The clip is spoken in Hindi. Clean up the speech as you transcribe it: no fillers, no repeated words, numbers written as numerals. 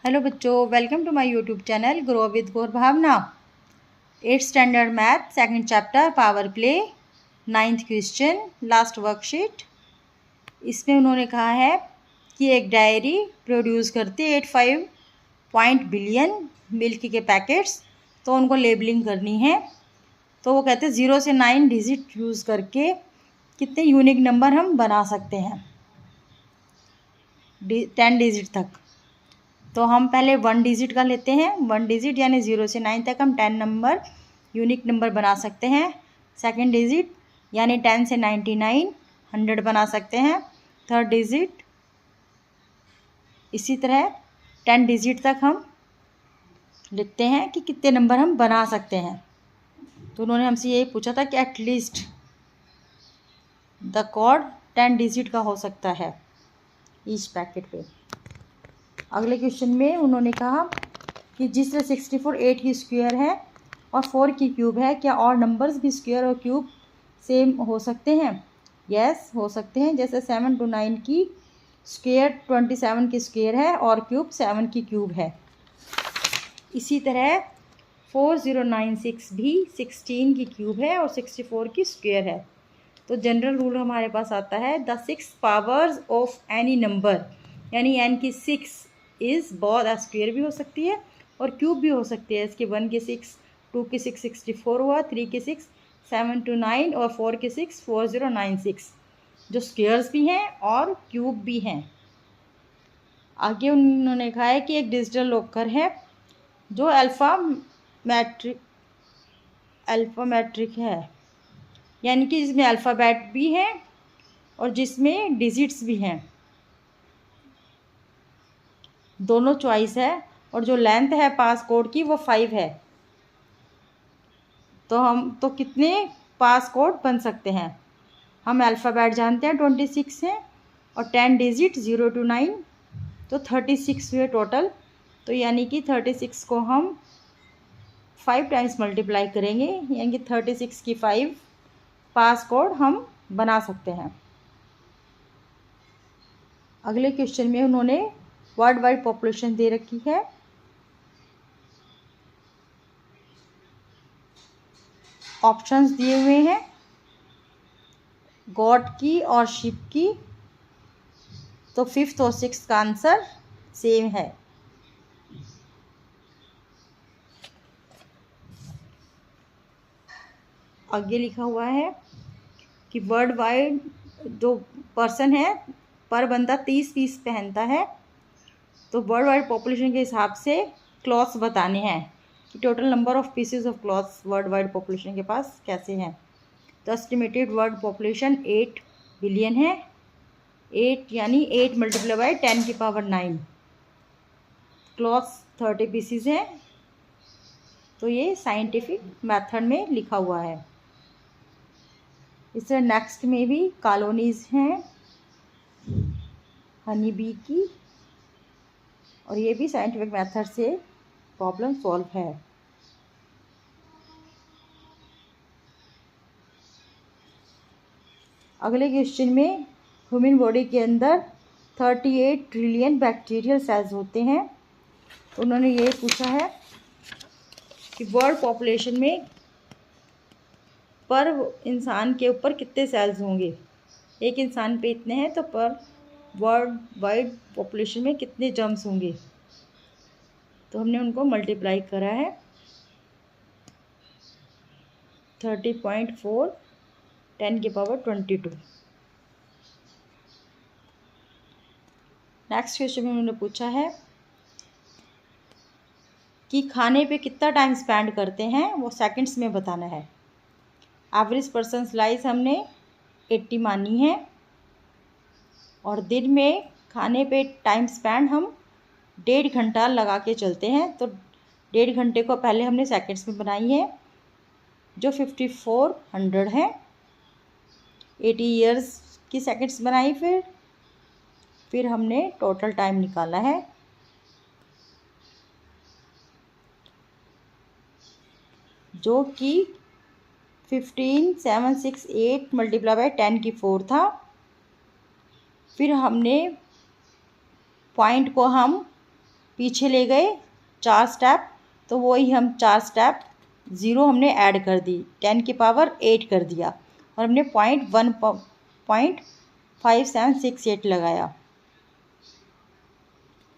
हेलो बच्चों, welcome to my YouTube channel grow with Gaur Bhavna. 8th standard math second chapter power play 9th question last worksheet. इसमें उन्होंने कहा है कि एक डायरी प्रोड्यूस करती है 85 बिलियन मिल्क के पैकेट्स, तो उनको लेबलिंग करनी है। तो वो कहते हैं 0 से 9 डिजिट यूज़ करके कितने यूनिक नंबर हम बना सकते हैं 10 डिजिट तक। तो हम पहले 1 डिजिट का लेते हैं। 1 डिजिट यानी 0 से 9 तक हम 10 नंबर यूनिक नंबर बना सकते हैं। सेकंड डिजिट यानी 10 से 99 100 बना सकते हैं। थर्ड डिजिट इसी तरह 10 डिजिट तक हम लिखते हैं कि कितने नंबर हम बना सकते हैं। तो उन्होंने हमसे यही पूछा था कि एटलीस्ट द कोड 10 डिजिट का हो सकता है ईच पैकेट पे। अगले क्वेश्चन में उन्होंने कहा कि जिस तरह 64 8 की स्क्वायर है और 4 की क्यूब है, क्या और नंबर्स भी स्क्वायर और क्यूब सेम हो सकते हैं? यस, हो सकते हैं। जैसे 7 to 9 की स्क्वायर 27 की स्क्वायर है और क्यूब 7 की क्यूब है। इसी तरह 4096 भी 16 की क्यूब है और 64 की स्क्वायर है। तो जनरल रूल हमारे पास आता है the 6 powers of any number, यानी n की 6 इज़ बहुत स्क्वायर भी हो सकती है और क्यूब भी हो सकती है। इसके 1 की 6 2 की 6 64 हुआ, 3 की 6 7 to 9 और 4 की 6 4096, जो स्क्वायर्स भी हैं और क्यूब भी हैं। आगे उन्होंने कहा है कि एक डिजिटल लॉकर है जो अल्फ़ामेट्रिक है, यानी कि जिसमें अल्फ़ाबेट भी हैं और जिसमें डिजिट्स भी हैं, दोनों चॉइस है। और जो लेंथ है पास कोड की वो 5 है। तो कितने पास कोड बन सकते हैं? हम अल्फ़ाबेट जानते हैं 26 हैं और 10 डिजिट 0 to 9, तो 36 हुए टोटल। तो यानी कि 36 को हम 5 टाइम्स मल्टीप्लाई करेंगे, यानी कि 36 की 5 पास कोड हम बना सकते हैं। अगले क्वेश्चन में उन्होंने वर्ल्ड वाइड पॉपुलेशन दे रखी है। ऑप्शंस दिए हुए हैं गॉड की और शिप की। तो 5th और 6th का आंसर सेम है। आगे लिखा हुआ है कि वर्ल्ड वाइड जो पर्सन है पर बंदा 30 पीस पहनता है। तो वर्ल्ड वाइड पॉपुलेशन के हिसाब से क्लॉथ्स बताने हैं कि total number of pieces of clothes world wide population के पास कैसे हैं। तो एस्टिमेटेड वर्ल्ड पॉपुलेशन 8 बिलियन है। 8 यानी 8 मल्टीप्लाई बाई 10 की पावर 9। क्लॉथ्स 30 पीसीज हैं। तो ये साइंटिफिक मेथड में लिखा हुआ है। इस तरह नेक्स्ट में भी कॉलोनीज हैं हनी बी की, और ये भी साइंटिफिक मेथड से प्रॉब्लम सॉल्व है। अगले क्वेश्चन में ह्यूमन बॉडी के अंदर 38 ट्रिलियन बैक्टीरियल सेल्स होते हैं। तो उन्होंने ये पूछा है कि वर्ल्ड पॉपुलेशन में पर इंसान के ऊपर कितने सेल्स होंगे। एक इंसान पे इतने हैं, तो पर वर्ल्ड वाइड पॉपुलेशन में कितने जर्म्स होंगे। तो हमने उनको मल्टीप्लाई करा है 30.4 10 की पावर 22। नेक्स्ट क्वेश्चन में उन्होंने पूछा है कि खाने पे कितना टाइम स्पेंड करते हैं, वो सेकंड्स में बताना है। एवरेज पर्सनस लाइफ हमने 80 मानी है और दिन में खाने पे टाइम स्पेंड हम 1.5 घंटा लगा के चलते हैं। तो 1.5 घंटे को पहले हमने सेकंड्स में बनाई है जो 5400 है। 80 ईयर्स की सेकंड्स बनाई, फिर हमने टोटल टाइम निकाला है जो कि 15768 मल्टीप्लाई बाई 10 की 4 था। फिर हमने पॉइंट को हम पीछे ले गए 4 स्टेप, तो वही हम 4 स्टेप 0 हमने ऐड कर दी, 10 की पावर 8 कर दिया और हमने 0.5768 लगाया।